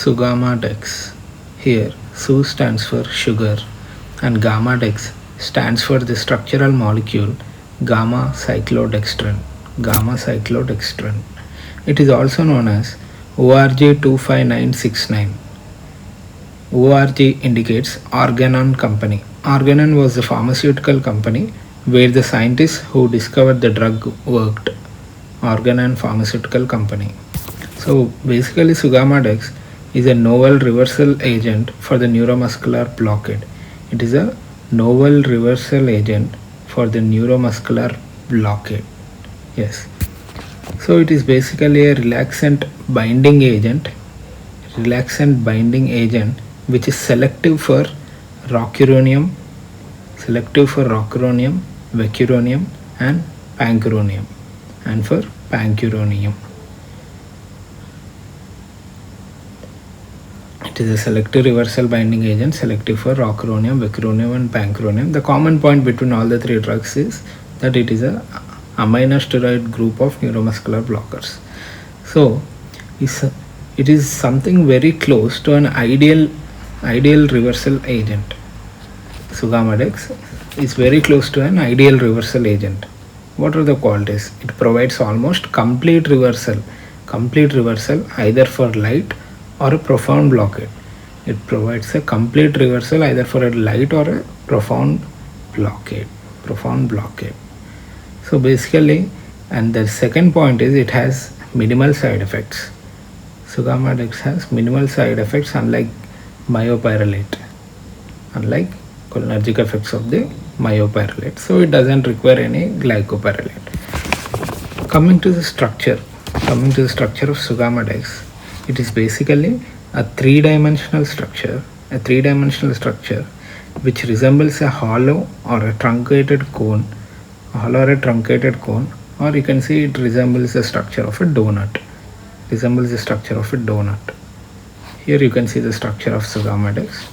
Sugamadex. Here, Su stands for sugar and Gammadex stands for the structural molecule gamma cyclodextrin. Gamma cyclodextrin. It is also known as ORG25969. ORG indicates Organon Company. Organon was the pharmaceutical company where the scientists who discovered the drug worked. Organon Pharmaceutical Company. So basically, Sugamadex is a novel reversal agent for the neuromuscular blockade. It is a novel reversal agent for the neuromuscular blockade. Yes. So it is basically a relaxant binding agent which is selective for rocuronium, vecuronium and pancuronium and for pancuronium. It is a selective reversal binding agent selective for rocuronium, vecuronium and pancuronium. The common point between all the three drugs is that it is a amino steroid group of neuromuscular blockers. So it is something very close to an ideal reversal agent. Sugamadex is very close to an ideal reversal agent. What are the qualities? It provides almost complete reversal either for light or a profound blockade. It provides a complete reversal either for a light or a profound blockade. So basically, and the second point is it has minimal side effects. Sugamadex has minimal side effects unlike myopyrrolate, unlike cholinergic effects of the myopyrrolate. So it doesn't require any glycopyrrolate. Coming to the structure of Sugamadex, it is basically a three-dimensional structure which resembles a hollow or a truncated cone, or you can see it resembles the structure of a donut. Here you can see the structure of Sugamadex.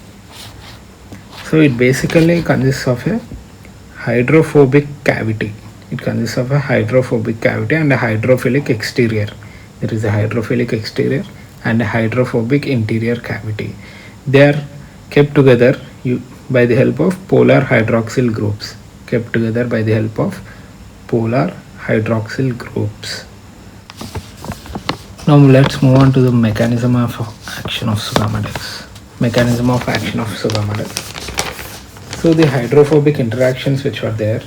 So it basically consists of a hydrophobic cavity. And a hydrophilic exterior. There is a hydrophilic exterior and a hydrophobic interior cavity. They are kept together by the help of polar hydroxyl groups. Now let's move on to the mechanism of action of Sugamadex. So the hydrophobic interactions which were there,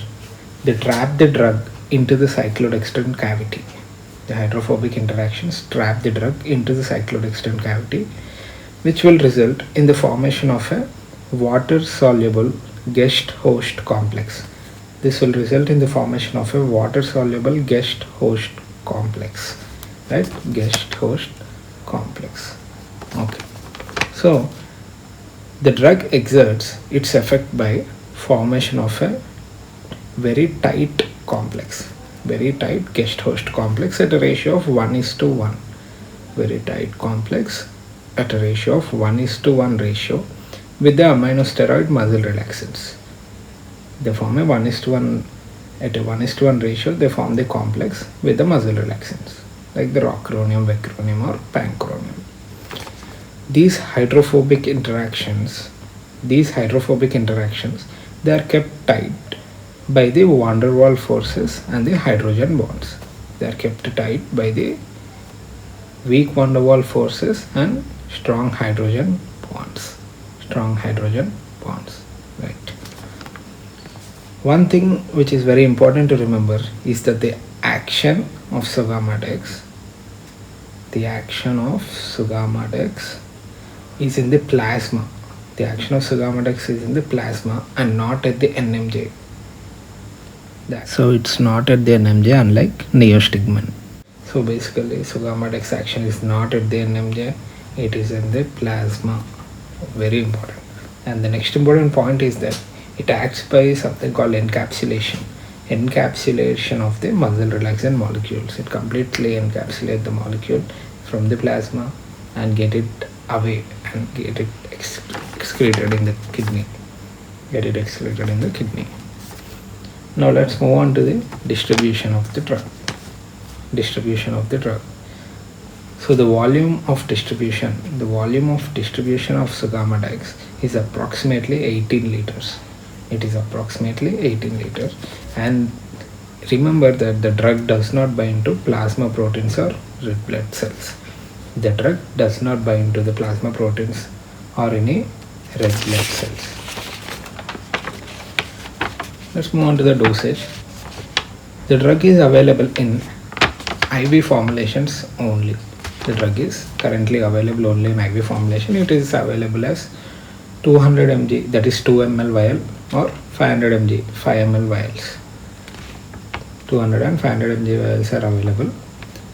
they trap the drug into the cyclodextrin cavity. Which will result in the formation of a water-soluble guest-host complex. Right? Guest-host complex. Okay. So the drug exerts its effect by formation of a very tight guest-host complex at a ratio of 1:1. Very tight complex at a ratio of 1:1 ratio with the amino steroid muscle relaxants. They form a 1:1 at a 1:1 ratio. They form the complex with the muscle relaxants like the rocuronium, vecuronium or pancuronium. These hydrophobic interactions, they are kept tight by the van der Waals forces and the hydrogen bonds. They are kept tight by the weak van der Waals forces and strong hydrogen bonds. Right. One thing which is very important to remember is that the action of Sugamadex is in the plasma. And not at the NMJ. So it's not at the NMJ unlike neostigmine. So basically Sugamadex action is not at the NMJ, it is in the plasma. Very important. And the next important point is that it acts by something called encapsulation of the muscle relaxant molecules. It completely encapsulates the molecule from the plasma and get it away and get it excreted in the kidney. Now let's move on to the distribution of the drug. So the volume of distribution of Sugammadex is approximately 18 liters. It is approximately 18 liters. And remember that the drug does not bind to plasma proteins or red blood cells. The drug does not bind to the plasma proteins or any red blood cells. Let's move on to the dosage. The drug is available in IV formulations only. The drug is currently available only in IV formulation. It is available as 200 mg, that is 2 ml vial, or 500 mg, 5 ml vials. 200 and 500 mg vials are available,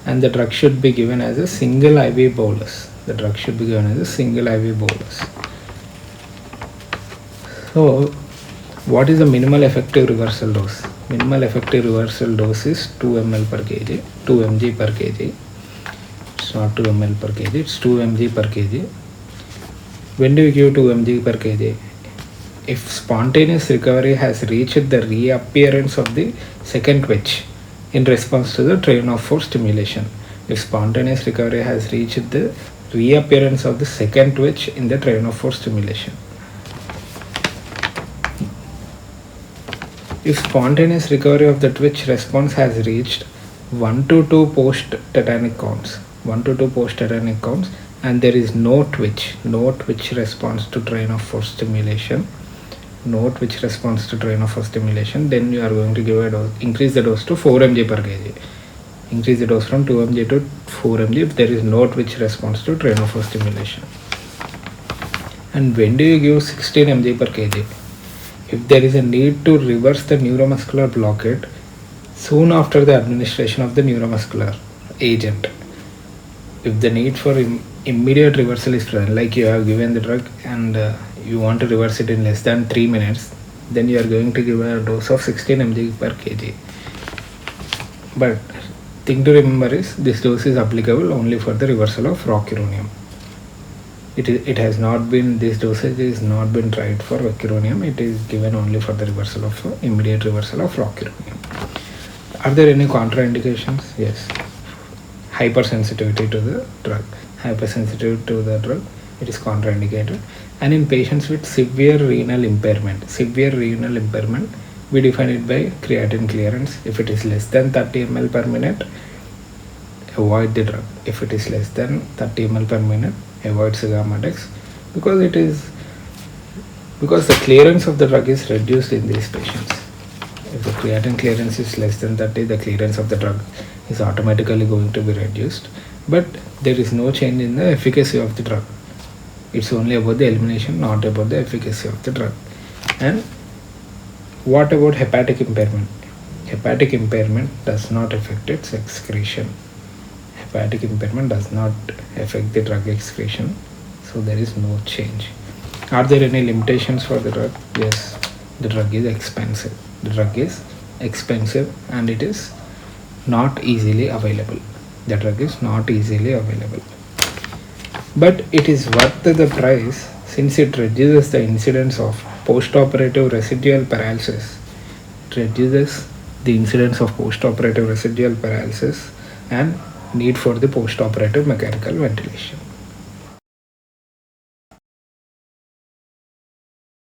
and the drug should be given as a single IV bolus. The drug should be given as a single IV bolus. So, what is the minimal effective reversal dose? Minimal effective reversal dose is 2 ml per kg, 2 mg per kg. It's not 2 ml per kg, it's 2 mg per kg. When do you give 2 mg per kg? If spontaneous recovery has reached the reappearance of the second twitch in response to the train of force stimulation. If spontaneous recovery has reached the reappearance of the second twitch in the train of force stimulation. If spontaneous recovery of the twitch response has reached 1 to 2 post-tetanic counts, and there is no twitch response to train of force stimulation, then you are going to give a dose, increase the dose to 4 mg per kg. Increase the dose from 2 mg to 4 mg if there is no twitch response to train of force stimulation. And when do you give 16 mg per kg? If there is a need to reverse the neuromuscular blockade soon after the administration of the neuromuscular agent. If the need for immediate reversal is present, like you have given the drug and you want to reverse it in less than 3 minutes, then you are going to give a dose of 16 mg per kg. But thing to remember is this dose is applicable only for the reversal of rocuronium. This dosage is not been tried for rocuronium. It is given only for the immediate reversal of rocuronium. Are there any contraindications? Yes. Hypersensitivity to the drug. It is contraindicated. And in patients with severe renal impairment, we define it by creatinine clearance. If it is less than 30 ml per minute, avoid the drug. If it is less than 30 ml per minute, avoid Sugammadex, because the clearance of the drug is reduced in these patients. If the creatinine clearance is less than 30, the clearance of the drug is automatically going to be reduced, but there is no change in the efficacy of the drug. It's only about the elimination, not about the efficacy of the drug. And what about hepatic impairment? Hepatic impairment does not affect its excretion. Hepatic impairment does not affect the drug excretion, so there is no change. Are there any limitations for the drug? Yes, the drug is expensive. And it is not easily available. But it is worth the price since it reduces the incidence of post-operative residual paralysis. And need for the post-operative mechanical ventilation.